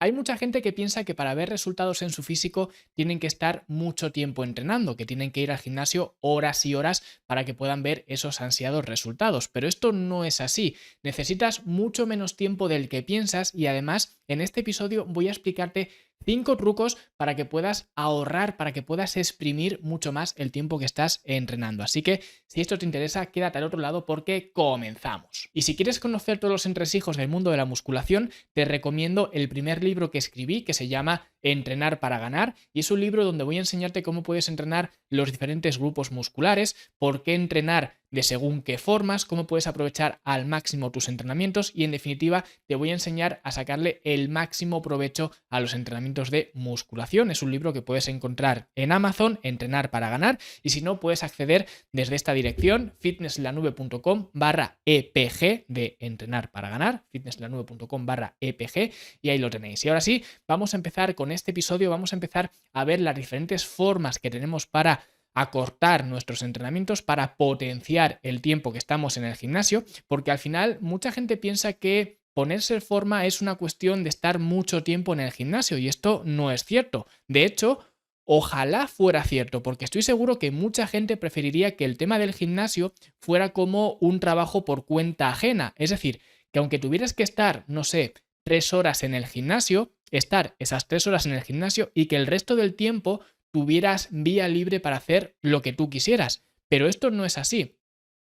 Hay mucha gente que piensa que para ver resultados en su físico tienen que estar mucho tiempo entrenando, que tienen que ir al gimnasio horas y horas para que puedan ver esos ansiados resultados, pero esto no es así. Necesitas mucho menos tiempo del que piensas y además en este episodio voy a explicarte 5 trucos para que puedas ahorrar, para que puedas exprimir mucho más el tiempo que estás entrenando. Así que si esto te interesa, quédate al otro lado porque comenzamos. Y si quieres conocer todos los entresijos del mundo de la musculación, te recomiendo el primer libro que escribí, que se llama Entrenar para ganar, y es un libro donde voy a enseñarte cómo puedes entrenar los diferentes grupos musculares, por qué entrenar de según qué formas, cómo puedes aprovechar al máximo tus entrenamientos y en definitiva te voy a enseñar a sacarle el máximo provecho a los entrenamientos de musculación. Es un libro que puedes encontrar en Amazon, Entrenar para ganar, y si no puedes acceder desde esta dirección fitnesslanube.com/epg de entrenar para ganar, fitnesslanube.com/epg y ahí lo tenéis. Y ahora sí, vamos a empezar con este episodio, vamos a empezar a ver las diferentes formas que tenemos para acortar nuestros entrenamientos, para potenciar el tiempo que estamos en el gimnasio, porque al final mucha gente piensa que ponerse en forma es una cuestión de estar mucho tiempo en el gimnasio y esto no es cierto. De hecho, ojalá fuera cierto, porque estoy seguro que mucha gente preferiría que el tema del gimnasio fuera como un trabajo por cuenta ajena. Es decir, que aunque tuvieras que estar, no sé, 3 horas en el gimnasio, estar esas 3 horas en el gimnasio y que el resto del tiempo tuvieras vía libre para hacer lo que tú quisieras. Pero esto no es así.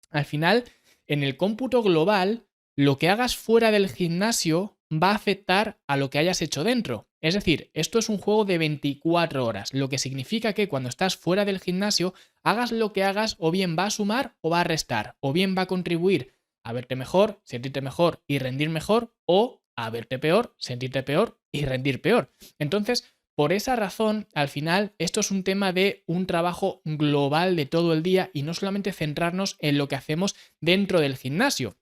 Al final, en el cómputo global, lo que hagas fuera del gimnasio va a afectar a lo que hayas hecho dentro. Es decir, esto es un juego de 24 horas, lo que significa que cuando estás fuera del gimnasio, hagas lo que hagas, o bien va a sumar o va a restar, o bien va a contribuir a verte mejor, sentirte mejor y rendir mejor, o a verte peor, sentirte peor y rendir peor. Entonces, por esa razón, al final, esto es un tema de un trabajo global de todo el día y no solamente centrarnos en lo que hacemos dentro del gimnasio.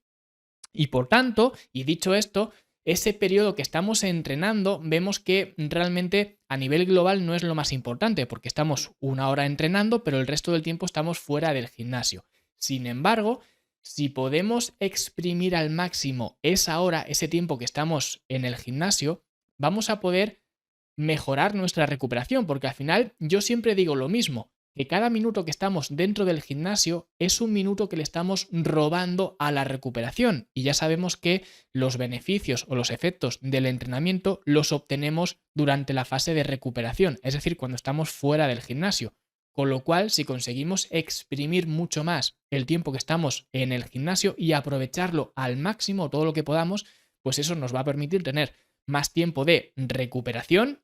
Y por tanto, y dicho esto, ese periodo que estamos entrenando, vemos que realmente a nivel global no es lo más importante, porque estamos 1 hora entrenando, pero el resto del tiempo estamos fuera del gimnasio. Sin embargo, si podemos exprimir al máximo esa hora, ese tiempo que estamos en el gimnasio, vamos a poder mejorar nuestra recuperación, porque al final yo siempre digo lo mismo, que cada minuto que estamos dentro del gimnasio es un minuto que le estamos robando a la recuperación y ya sabemos que los beneficios o los efectos del entrenamiento los obtenemos durante la fase de recuperación, es decir, cuando estamos fuera del gimnasio. Con lo cual, si conseguimos exprimir mucho más el tiempo que estamos en el gimnasio y aprovecharlo al máximo todo lo que podamos, pues eso nos va a permitir tener más tiempo de recuperación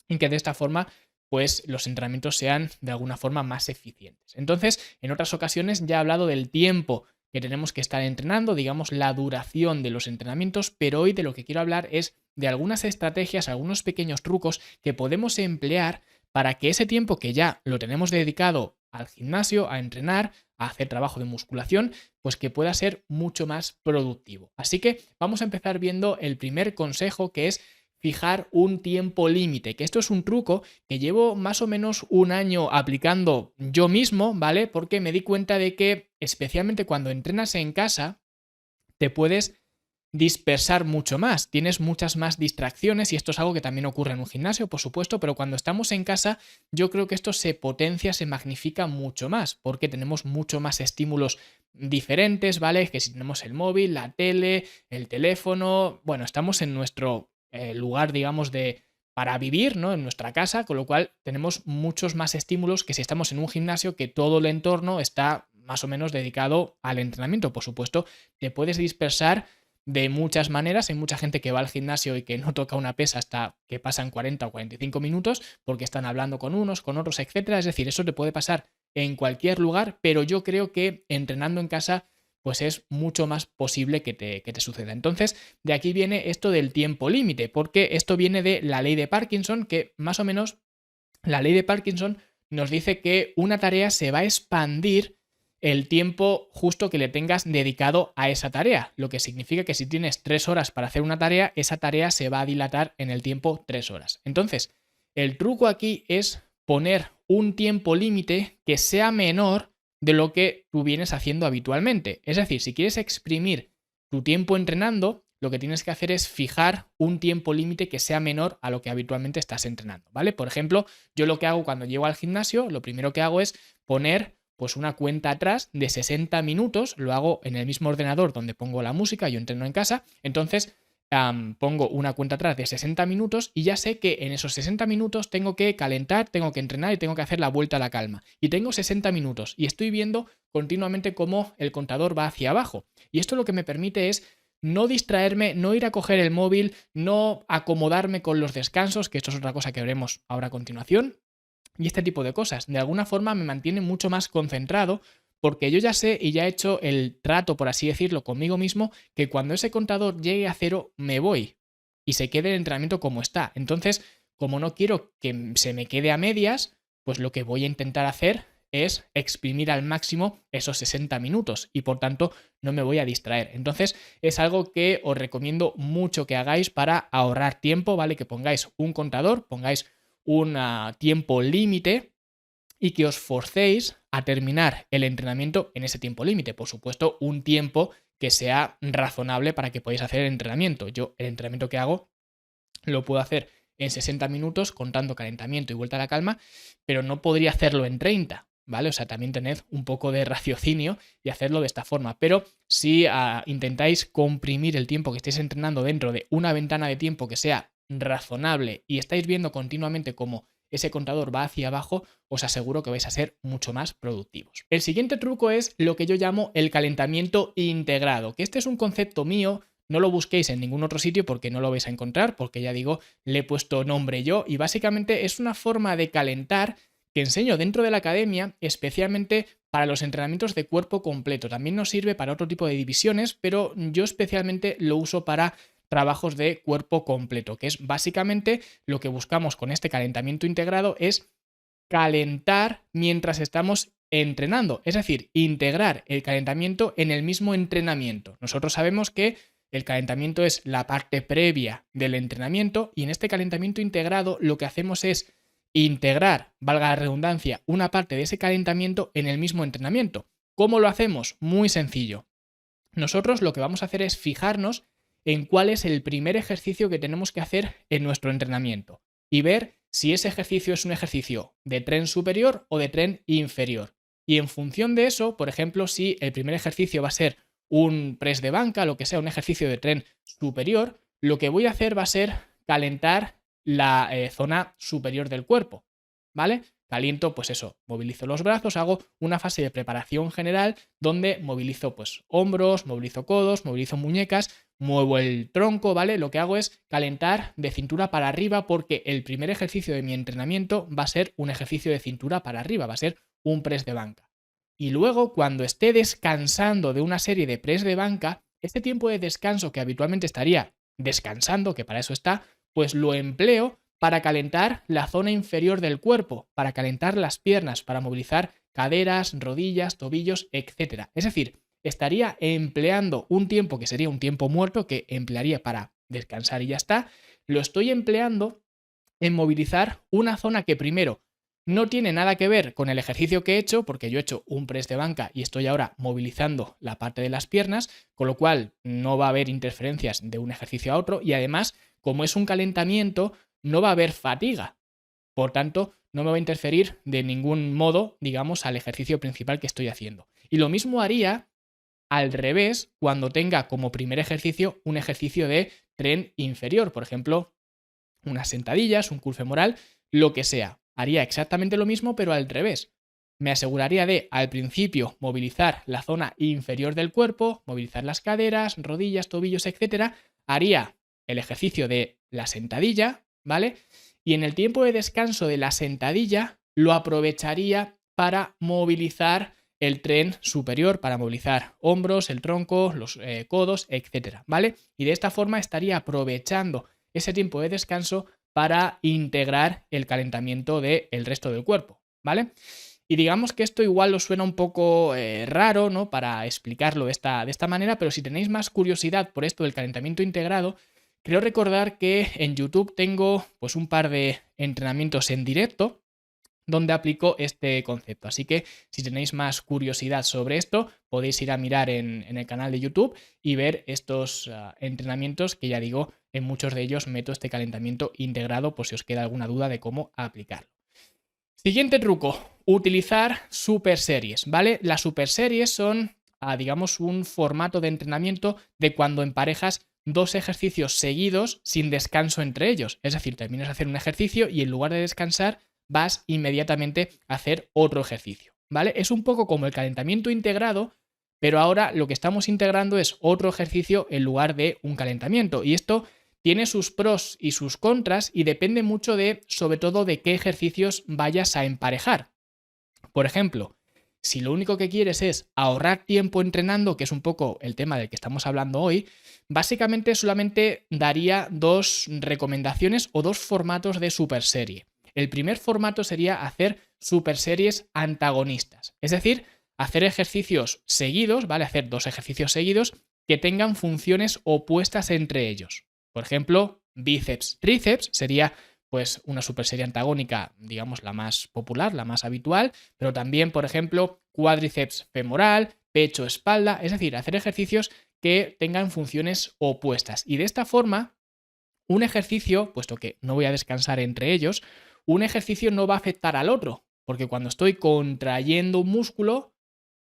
y que de esta forma pues los entrenamientos sean de alguna forma más eficientes. Entonces, en otras ocasiones ya he hablado del tiempo que tenemos que estar entrenando, digamos la duración de los entrenamientos, pero hoy de lo que quiero hablar es de algunas estrategias, algunos pequeños trucos que podemos emplear para que ese tiempo que ya lo tenemos dedicado al gimnasio, a entrenar, a hacer trabajo de musculación, pues que pueda ser mucho más productivo. Así que vamos a empezar viendo el primer consejo, que es fijar un tiempo límite, que esto es un truco que llevo más o menos 1 año aplicando yo mismo, ¿vale? Porque me di cuenta de que, especialmente cuando entrenas en casa, te puedes dispersar mucho más, tienes muchas más distracciones y esto es algo que también ocurre en un gimnasio, por supuesto, pero cuando estamos en casa yo creo que esto se potencia, se magnifica mucho más, porque tenemos mucho más estímulos diferentes, ¿vale? Que si tenemos el móvil, la tele, el teléfono, bueno, estamos en nuestro lugar, digamos, de para vivir, ¿no? En nuestra casa, con lo cual tenemos muchos más estímulos que si estamos en un gimnasio que todo el entorno está más o menos dedicado al entrenamiento. Por supuesto, te puedes dispersar de muchas maneras. Hay mucha gente que va al gimnasio y que no toca una pesa hasta que pasan 40 o 45 minutos porque están hablando con unos, con otros, etcétera. Es decir, eso te puede pasar en cualquier lugar, pero yo creo que entrenando en casa pues es mucho más posible que te suceda. Entonces, de aquí viene esto del tiempo límite, porque esto viene de la ley de Parkinson, que más o menos la ley de Parkinson nos dice que una tarea se va a expandir el tiempo justo que le tengas dedicado a esa tarea, lo que significa que si tienes 3 horas para hacer una tarea, esa tarea se va a dilatar en el tiempo 3 horas. Entonces, el truco aquí es poner un tiempo límite que sea menor de lo que tú vienes haciendo habitualmente. Es decir, si quieres exprimir tu tiempo entrenando, lo que tienes que hacer es fijar un tiempo límite que sea menor a lo que habitualmente estás entrenando, ¿vale? Por ejemplo, yo lo que hago cuando llego al gimnasio, lo primero que hago es poner pues una cuenta atrás de 60 minutos, lo hago en el mismo ordenador donde pongo la música, yo entreno en casa, entonces pongo una cuenta atrás de 60 minutos y ya sé que en esos 60 minutos tengo que calentar, tengo que entrenar y tengo que hacer la vuelta a la calma. Y tengo 60 minutos y estoy viendo continuamente cómo el contador va hacia abajo. Y esto lo que me permite es no distraerme, no ir a coger el móvil, no acomodarme con los descansos, que esto es otra cosa que veremos ahora a continuación, y este tipo de cosas. De alguna forma me mantiene mucho más concentrado porque yo ya sé y ya he hecho el trato, por así decirlo, conmigo mismo, que cuando ese contador llegue a cero me voy y se quede el entrenamiento como está. Entonces, como no quiero que se me quede a medias, pues lo que voy a intentar hacer es exprimir al máximo esos 60 minutos y por tanto no me voy a distraer. Entonces es algo que os recomiendo mucho que hagáis para ahorrar tiempo, ¿vale? Que pongáis un contador, pongáis un tiempo límite y que os forcéis a terminar el entrenamiento en ese tiempo límite. Por supuesto, un tiempo que sea razonable para que podáis hacer el entrenamiento. Yo el entrenamiento que hago lo puedo hacer en 60 minutos contando calentamiento y vuelta a la calma, pero no podría hacerlo en 30. ¿Vale? O sea, también tened un poco de raciocinio y hacerlo de esta forma. Pero si intentáis comprimir el tiempo que estéis entrenando dentro de una ventana de tiempo que sea razonable y estáis viendo continuamente cómo ese contador va hacia abajo, os aseguro que vais a ser mucho más productivos. El siguiente truco es lo que yo llamo el calentamiento integrado, que este es un concepto mío. No lo busquéis en ningún otro sitio porque no lo vais a encontrar, porque ya digo, le he puesto nombre yo y básicamente es una forma de calentar que enseño dentro de la academia, especialmente para los entrenamientos de cuerpo completo. También nos sirve para otro tipo de divisiones, pero yo especialmente lo uso para trabajos de cuerpo completo, que es básicamente lo que buscamos con este calentamiento integrado, es calentar mientras estamos entrenando, es decir, integrar el calentamiento en el mismo entrenamiento. Nosotros sabemos que el calentamiento es la parte previa del entrenamiento y en este calentamiento integrado lo que hacemos es integrar, valga la redundancia, una parte de ese calentamiento en el mismo entrenamiento. ¿Cómo lo hacemos? Muy sencillo. Nosotros lo que vamos a hacer es fijarnos en cuál es el primer ejercicio que tenemos que hacer en nuestro entrenamiento y ver si ese ejercicio es un ejercicio de tren superior o de tren inferior. Y en función de eso, por ejemplo, si el primer ejercicio va a ser un press de banca, lo que sea, un ejercicio de tren superior, lo que voy a hacer va a ser calentar la zona superior del cuerpo, ¿vale? Caliento, pues eso, movilizo los brazos, hago una fase de preparación general donde movilizo pues hombros, movilizo codos, movilizo muñecas, muevo el tronco, ¿vale? Lo que hago es calentar de cintura para arriba porque el primer ejercicio de mi entrenamiento va a ser un ejercicio de cintura para arriba, va a ser un press de banca. Y luego, cuando esté descansando de una serie de press de banca, este tiempo de descanso que habitualmente estaría descansando, que para eso está, pues lo empleo para calentar la zona inferior del cuerpo, para calentar las piernas, para movilizar caderas, rodillas, tobillos, etc. Es decir, estaría empleando un tiempo que sería un tiempo muerto que emplearía para descansar y ya está, lo estoy empleando en movilizar una zona que primero no tiene nada que ver con el ejercicio que he hecho, porque yo he hecho un press de banca y estoy ahora movilizando la parte de las piernas, con lo cual no va a haber interferencias de un ejercicio a otro y además, como es un calentamiento, no va a haber fatiga. Por tanto, no me va a interferir de ningún modo, digamos, al ejercicio principal que estoy haciendo. Y lo mismo haría al revés cuando tenga como primer ejercicio un ejercicio de tren inferior, por ejemplo, unas sentadillas, un curl femoral, lo que sea. Haría exactamente lo mismo, pero al revés. Me aseguraría de, al principio, movilizar la zona inferior del cuerpo, movilizar las caderas, rodillas, tobillos, etc. Haría el ejercicio de la sentadilla, ¿vale? Y en el tiempo de descanso de la sentadilla lo aprovecharía para movilizar el tren superior, para movilizar hombros, el tronco, los codos, etc. ¿Vale? Y de esta forma estaría aprovechando ese tiempo de descanso para integrar el calentamiento del resto del cuerpo, ¿vale? Y digamos que esto igual os suena un poco raro, ¿no? Para explicarlo de esta manera, pero si tenéis más curiosidad por esto del calentamiento integrado, creo recordar que en YouTube tengo pues un par de entrenamientos en directo donde aplico este concepto. Así que si tenéis más curiosidad sobre esto, podéis ir a mirar en el canal de YouTube y ver estos entrenamientos que ya digo, en muchos de ellos meto este calentamiento integrado por si os queda alguna duda de cómo aplicarlo. Siguiente truco, utilizar super series, ¿vale? Las super series son, digamos, un formato de entrenamiento de cuando emparejas dos ejercicios seguidos sin descanso entre ellos. Es decir, terminas de hacer un ejercicio y en lugar de descansar vas inmediatamente a hacer otro ejercicio, ¿vale? Es un poco como el calentamiento integrado, pero ahora lo que estamos integrando es otro ejercicio en lugar de un calentamiento. Y esto tiene sus pros y sus contras y depende mucho de, sobre todo, de qué ejercicios vayas a emparejar. Por ejemplo, si lo único que quieres es ahorrar tiempo entrenando, que es un poco el tema del que estamos hablando hoy, básicamente solamente daría dos recomendaciones o dos formatos de super serie. El primer formato sería hacer super series antagonistas, es decir, hacer ejercicios seguidos, ¿vale? Hacer dos ejercicios seguidos que tengan funciones opuestas entre ellos. Por ejemplo, bíceps, tríceps sería pues una super serie antagónica, digamos la más popular, la más habitual, pero también, por ejemplo, cuádriceps femoral, pecho, espalda, es decir, hacer ejercicios que tengan funciones opuestas. Y de esta forma, un ejercicio, puesto que no voy a descansar entre ellos, un ejercicio no va a afectar al otro, porque cuando estoy contrayendo un músculo,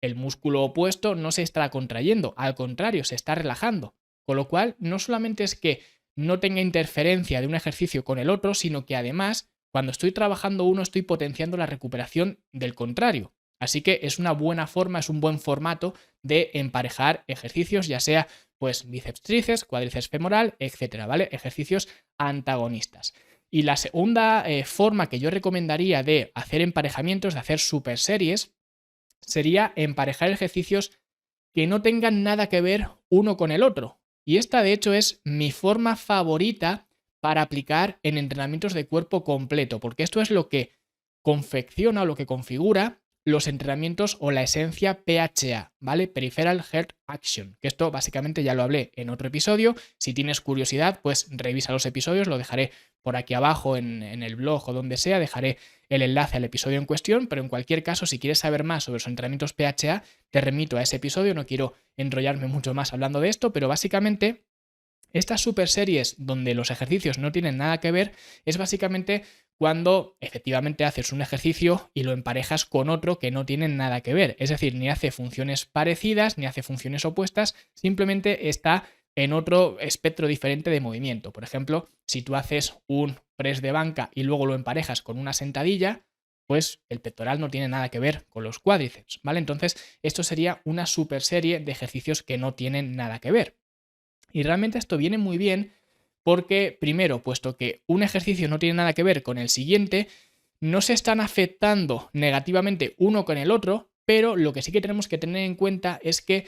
el músculo opuesto no se está contrayendo, al contrario, se está relajando. Con lo cual, no solamente es que no tenga interferencia de un ejercicio con el otro, sino que además, cuando estoy trabajando uno, estoy potenciando la recuperación del contrario. Así que es una buena forma, es un buen formato de emparejar ejercicios, ya sea pues bíceps tríceps, cuádriceps femoral, etcétera, ¿vale? Ejercicios antagonistas. Y la segunda forma que yo recomendaría de hacer emparejamientos, de hacer super series, sería emparejar ejercicios que no tengan nada que ver uno con el otro. Y esta, de hecho, es mi forma favorita para aplicar en entrenamientos de cuerpo completo, porque esto es lo que confecciona o lo que configura los entrenamientos o la esencia PHA, ¿vale? Peripheral Heart Action, que esto básicamente ya lo hablé en otro episodio. Si tienes curiosidad, pues revisa los episodios, lo dejaré por aquí abajo en el blog o donde sea, dejaré el enlace al episodio en cuestión, pero en cualquier caso, si quieres saber más sobre los entrenamientos PHA, te remito a ese episodio, no quiero enrollarme mucho más hablando de esto, pero básicamente estas super series donde los ejercicios no tienen nada que ver es básicamente cuando efectivamente haces un ejercicio y lo emparejas con otro que no tienen nada que ver. Es decir, ni hace funciones parecidas ni hace funciones opuestas, simplemente está en otro espectro diferente de movimiento. Por ejemplo, si tú haces un press de banca y luego lo emparejas con una sentadilla, pues el pectoral no tiene nada que ver con los cuádriceps, ¿vale? Entonces, esto sería una super serie de ejercicios que no tienen nada que ver. Y realmente esto viene muy bien porque, primero, puesto que un ejercicio no tiene nada que ver con el siguiente, no se están afectando negativamente uno con el otro, pero lo que sí que tenemos que tener en cuenta es que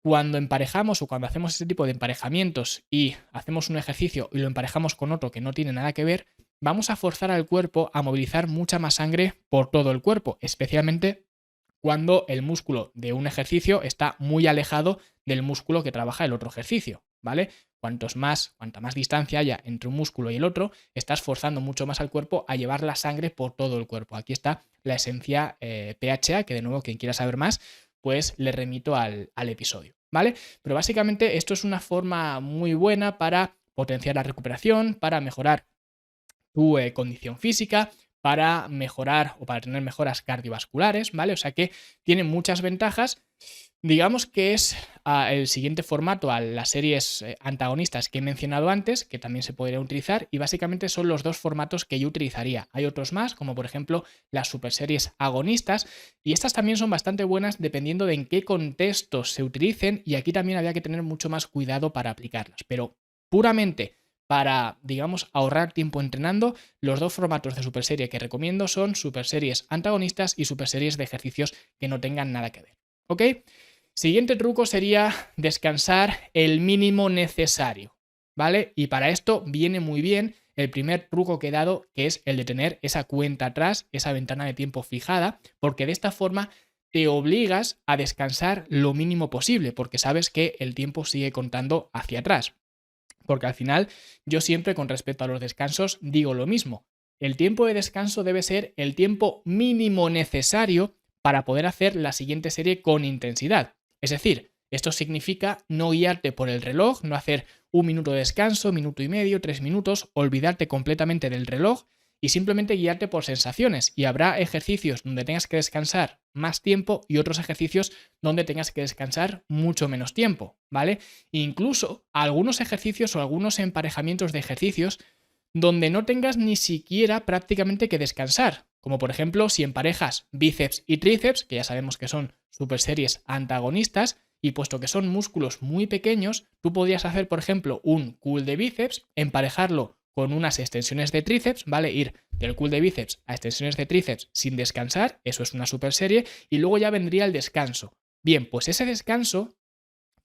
cuando emparejamos o cuando hacemos este tipo de emparejamientos y hacemos un ejercicio y lo emparejamos con otro que no tiene nada que ver, vamos a forzar al cuerpo a movilizar mucha más sangre por todo el cuerpo, especialmente cuando el músculo de un ejercicio está muy alejado del músculo que trabaja el otro ejercicio, ¿vale? Cuanta más distancia haya entre un músculo y el otro, estás forzando mucho más al cuerpo a llevar la sangre por todo el cuerpo. Aquí está la esencia PHA, que de nuevo, quien quiera saber más, pues le remito al episodio, ¿vale? Pero básicamente esto es una forma muy buena para potenciar la recuperación, para mejorar tu condición física, para mejorar o para tener mejoras cardiovasculares, ¿vale? O sea que tiene muchas ventajas. Digamos que es el siguiente formato a las series antagonistas que he mencionado antes, que también se podría utilizar, y básicamente son los dos formatos que yo utilizaría. Hay otros más, como por ejemplo las superseries agonistas, y estas también son bastante buenas dependiendo de en qué contextos se utilicen, y aquí también había que tener mucho más cuidado para aplicarlas. Pero puramente para, digamos, ahorrar tiempo entrenando, los dos formatos de super serie que recomiendo son super series antagonistas y super series de ejercicios que no tengan nada que ver. ¿Ok? Siguiente truco sería descansar el mínimo necesario, ¿vale? Y para esto viene muy bien el primer truco que he dado, que es el de tener esa cuenta atrás, esa ventana de tiempo fijada, porque de esta forma te obligas a descansar lo mínimo posible, porque sabes que el tiempo sigue contando hacia atrás. Porque al final yo siempre con respecto a los descansos digo lo mismo. el tiempo de descanso debe ser el tiempo mínimo necesario para poder hacer la siguiente serie con intensidad. Es decir, esto significa no guiarte por el reloj, no hacer 1 minuto de descanso, 1 minuto y medio, 3 minutos, olvidarte completamente del reloj y simplemente guiarte por sensaciones. Y habrá ejercicios donde tengas que descansar más tiempo y otros ejercicios donde tengas que descansar mucho menos tiempo, ¿vale? Incluso algunos ejercicios o algunos emparejamientos de ejercicios donde no tengas ni siquiera prácticamente que descansar. Como por ejemplo, si emparejas bíceps y tríceps, que ya sabemos que son superseries antagonistas, y puesto que son músculos muy pequeños, tú podrías hacer, por ejemplo, un curl de bíceps, emparejarlo con unas extensiones de tríceps, ¿vale? Ir del curl de bíceps a extensiones de tríceps sin descansar, eso es una superserie, y luego ya vendría el descanso. Bien, pues ese descanso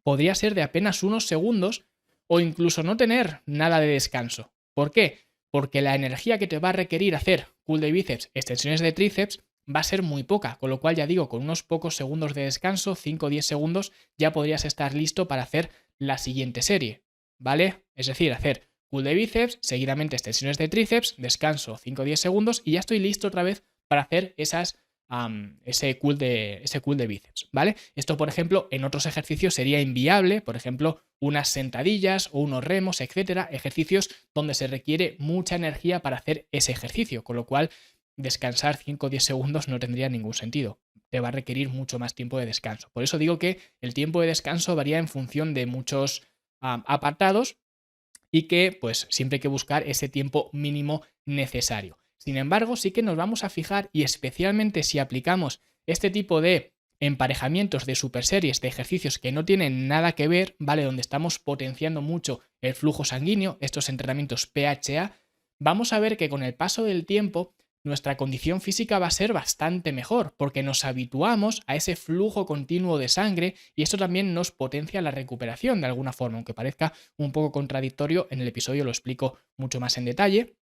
podría ser de apenas unos segundos o incluso no tener nada de descanso. ¿Por qué? Porque la energía que te va a requerir hacer curl de bíceps, extensiones de tríceps, va a ser muy poca, con lo cual ya digo, con unos pocos segundos de descanso, 5 o 10 segundos, ya podrías estar listo para hacer la siguiente serie, ¿vale? Es decir, hacer curl de bíceps, seguidamente extensiones de tríceps, descanso 5 o 10 segundos y ya estoy listo otra vez para hacer ese curl de bíceps, ¿vale? Esto, por ejemplo, en otros ejercicios sería inviable, por ejemplo, unas sentadillas o unos remos, etcétera, ejercicios donde se requiere mucha energía para hacer ese ejercicio, con lo cual descansar 5 o 10 segundos no tendría ningún sentido. Te va a requerir mucho más tiempo de descanso. Por eso digo que el tiempo de descanso varía en función de muchos apartados y que pues siempre hay que buscar ese tiempo mínimo necesario. Sin embargo, sí que nos vamos a fijar y especialmente si aplicamos este tipo de emparejamientos de superseries de ejercicios que no tienen nada que ver, ¿vale? Donde estamos potenciando mucho el flujo sanguíneo, estos entrenamientos PHA, vamos a ver que con el paso del tiempo nuestra condición física va a ser bastante mejor porque nos habituamos a ese flujo continuo de sangre y esto también nos potencia la recuperación de alguna forma, aunque parezca un poco contradictorio, en el episodio lo explico mucho más en detalle.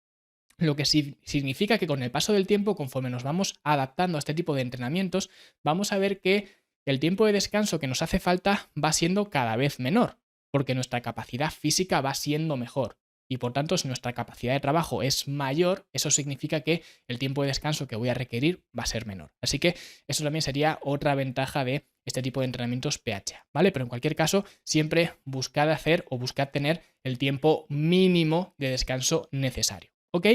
Lo que sí significa que con el paso del tiempo, conforme nos vamos adaptando a este tipo de entrenamientos, vamos a ver que el tiempo de descanso que nos hace falta va siendo cada vez menor, porque nuestra capacidad física va siendo mejor. Y por tanto, si nuestra capacidad de trabajo es mayor, eso significa que el tiempo de descanso que voy a requerir va a ser menor. Así que eso también sería otra ventaja de este tipo de entrenamientos PHA, ¿vale? Pero en cualquier caso, siempre buscad hacer o buscad tener el tiempo mínimo de descanso necesario. ¿Ok?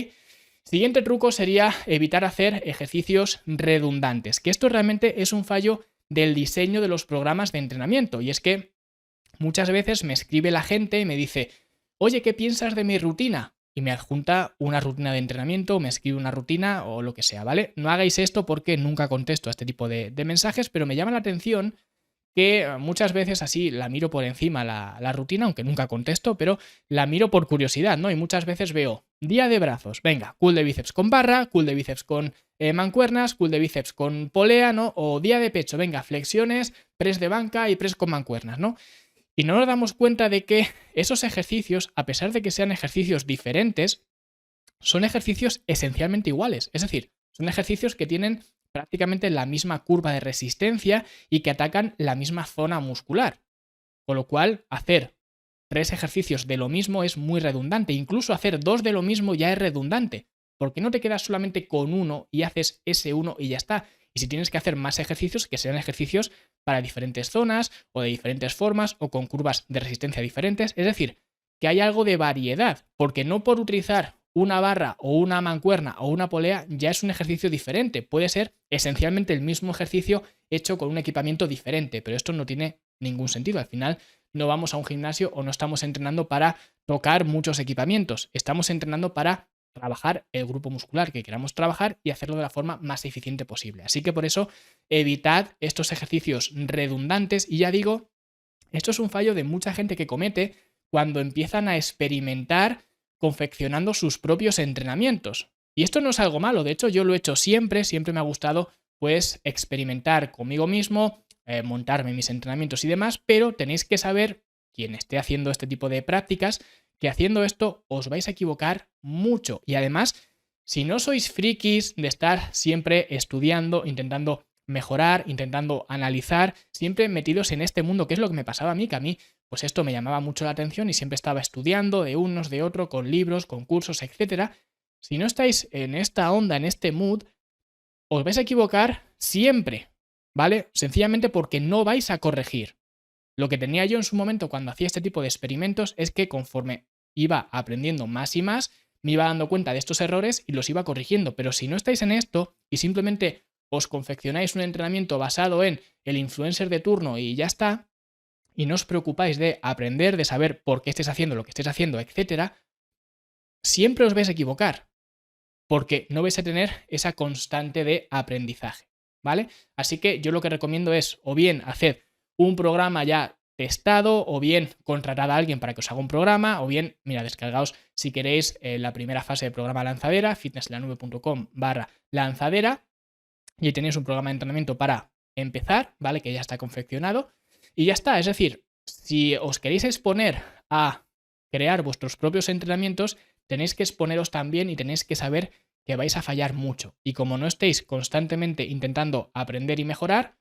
Siguiente truco sería evitar hacer ejercicios redundantes, que esto realmente es un fallo del diseño de los programas de entrenamiento, y es que muchas veces me escribe la gente y me dice, oye, ¿qué piensas de mi rutina? Y me adjunta una rutina de entrenamiento, me escribe una rutina o lo que sea, ¿vale? No hagáis esto porque nunca contesto a este tipo de mensajes, pero me llama la atención que muchas veces así la miro por encima la rutina, aunque nunca contesto, pero la miro por curiosidad, ¿no? Y muchas veces veo día de brazos, venga, curl de bíceps con barra, curl de bíceps con mancuernas, curl de bíceps con polea, ¿no? O día de pecho, venga, flexiones, press de banca y press con mancuernas, ¿no? Y no nos damos cuenta de que esos ejercicios, a pesar de que sean ejercicios diferentes, son ejercicios esencialmente iguales. Es decir, son ejercicios que tienen prácticamente la misma curva de resistencia y que atacan la misma zona muscular. Con lo cual, hacer 3 ejercicios de lo mismo es muy redundante. Incluso hacer 2 de lo mismo ya es redundante. Porque no te quedas solamente con uno y haces ese uno y ya está. Y si tienes que hacer más ejercicios, que sean ejercicios para diferentes zonas o de diferentes formas o con curvas de resistencia diferentes. Es decir, que hay algo de variedad. Porque no por utilizar una barra o una mancuerna o una polea ya es un ejercicio diferente. Puede ser esencialmente el mismo ejercicio hecho con un equipamiento diferente, pero esto no tiene ningún sentido. Al final no vamos a un gimnasio o no estamos entrenando para tocar muchos equipamientos. Estamos entrenando para trabajar el grupo muscular que queramos trabajar y hacerlo de la forma más eficiente posible. Así que por eso evitad estos ejercicios redundantes y ya digo, esto es un fallo de mucha gente que comete cuando empiezan a experimentar confeccionando sus propios entrenamientos. Y esto no es algo malo, de hecho yo lo he hecho siempre me ha gustado pues experimentar conmigo mismo, montarme mis entrenamientos y demás, pero tenéis que saber, quien esté haciendo este tipo de prácticas, que haciendo esto os vais a equivocar mucho. Y además, si no sois frikis de estar siempre estudiando, intentando mejorar, intentando analizar, siempre metidos en este mundo, que es lo que me pasaba a mí, que a mí pues esto me llamaba mucho la atención y siempre estaba estudiando de unos, de otro, con libros, con cursos, etcétera. si no estáis en esta onda, en este mood, os vais a equivocar siempre, ¿vale? Sencillamente porque no vais a corregir. Lo que tenía yo en su momento cuando hacía este tipo de experimentos es que conforme iba aprendiendo más y más, me iba dando cuenta de estos errores y los iba corrigiendo. Pero si no estáis en esto y simplemente os confeccionáis un entrenamiento basado en el influencer de turno y ya está, y no os preocupáis de aprender, de saber por qué estáis haciendo lo que estáis haciendo, etcétera, siempre os vais a equivocar, porque no vais a tener esa constante de aprendizaje, ¿vale? Así que yo lo que recomiendo es o bien hacer un programa ya testado, o bien contratad a alguien para que os haga un programa, o bien, mira, descargaos si queréis la primera fase del programa Lanzadera, fitnesslanube.com/lanzadera, y ahí tenéis un programa de entrenamiento para empezar, ¿vale? Que ya está confeccionado, y ya está. Es decir, si os queréis exponer a crear vuestros propios entrenamientos, tenéis que exponeros también y tenéis que saber que vais a fallar mucho. Y como no estéis constantemente intentando aprender y mejorar,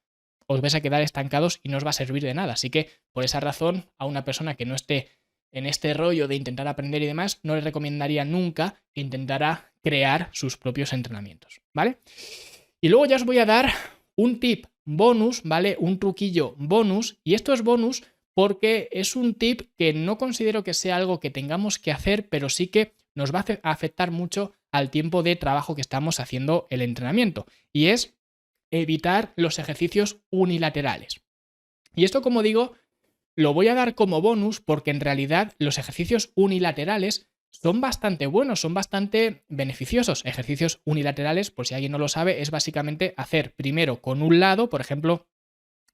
os vais a quedar estancados y no os va a servir de nada. Así que, por esa razón, a una persona que no esté en este rollo de intentar aprender y demás, no le recomendaría nunca que intentara crear sus propios entrenamientos, ¿vale? Y luego ya os voy a dar un tip bonus, ¿vale? Un truquillo bonus. Y esto es bonus porque es un tip que no considero que sea algo que tengamos que hacer, pero sí que nos va a afectar mucho al tiempo de trabajo que estamos haciendo el entrenamiento. Y es evitar los ejercicios unilaterales. Y esto, como digo, lo voy a dar como bonus porque en realidad los ejercicios unilaterales son bastante buenos, son bastante beneficiosos. Ejercicios unilaterales, por si alguien no lo sabe, es básicamente hacer primero con un lado, por ejemplo,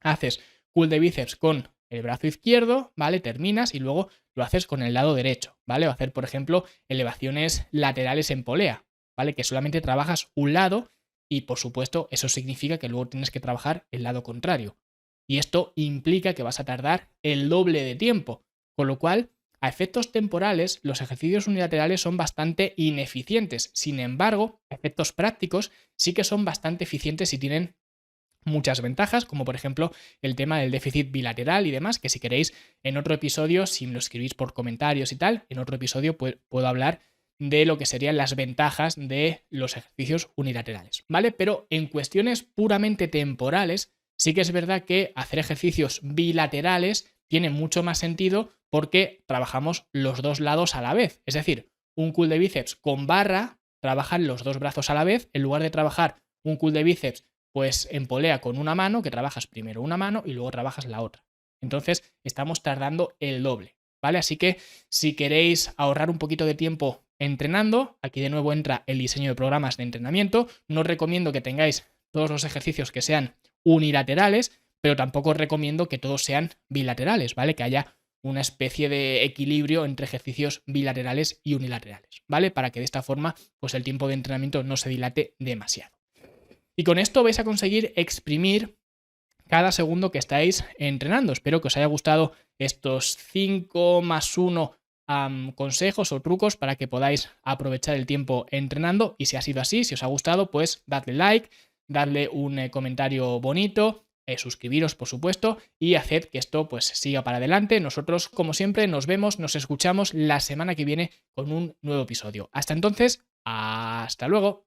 haces curl de bíceps con el brazo izquierdo, ¿vale? Terminas y luego lo haces con el lado derecho, ¿vale? O hacer, por ejemplo, elevaciones laterales en polea, ¿vale? Que solamente trabajas un lado y, por supuesto, eso significa que luego tienes que trabajar el lado contrario. Y esto implica que vas a tardar el doble de tiempo, con lo cual, a efectos temporales, los ejercicios unilaterales son bastante ineficientes. Sin embargo, a efectos prácticos sí que son bastante eficientes y tienen muchas ventajas, como por ejemplo el tema del déficit bilateral y demás, que si queréis en otro episodio, si me lo escribís por comentarios y tal, en otro episodio puedo hablar de lo que serían las ventajas de los ejercicios unilaterales, ¿vale? Pero en cuestiones puramente temporales, sí que es verdad que hacer ejercicios bilaterales tiene mucho más sentido porque trabajamos los dos lados a la vez. Es decir, un curl de bíceps con barra trabajan los dos brazos a la vez, en lugar de trabajar un curl de bíceps pues en polea con una mano, que trabajas primero una mano y luego trabajas la otra. Entonces estamos tardando el doble, ¿vale? Así que si queréis ahorrar un poquito de tiempo entrenando, aquí de nuevo entra el diseño de programas de entrenamiento. No os recomiendo que tengáis todos los ejercicios que sean unilaterales, pero tampoco os recomiendo que todos sean bilaterales, ¿vale? Que haya una especie de equilibrio entre ejercicios bilaterales y unilaterales, ¿vale? Para que de esta forma pues el tiempo de entrenamiento no se dilate demasiado. Y con esto vais a conseguir exprimir cada segundo que estáis entrenando. Espero que os haya gustado estos 5 más 1 consejos o trucos para que podáis aprovechar el tiempo entrenando. Y si ha sido así, si os ha gustado, pues dadle like, dadle un comentario bonito, suscribiros por supuesto y haced que esto pues siga para adelante. Nosotros, como siempre, nos vemos, nos escuchamos la semana que viene con un nuevo episodio. Hasta entonces, hasta luego.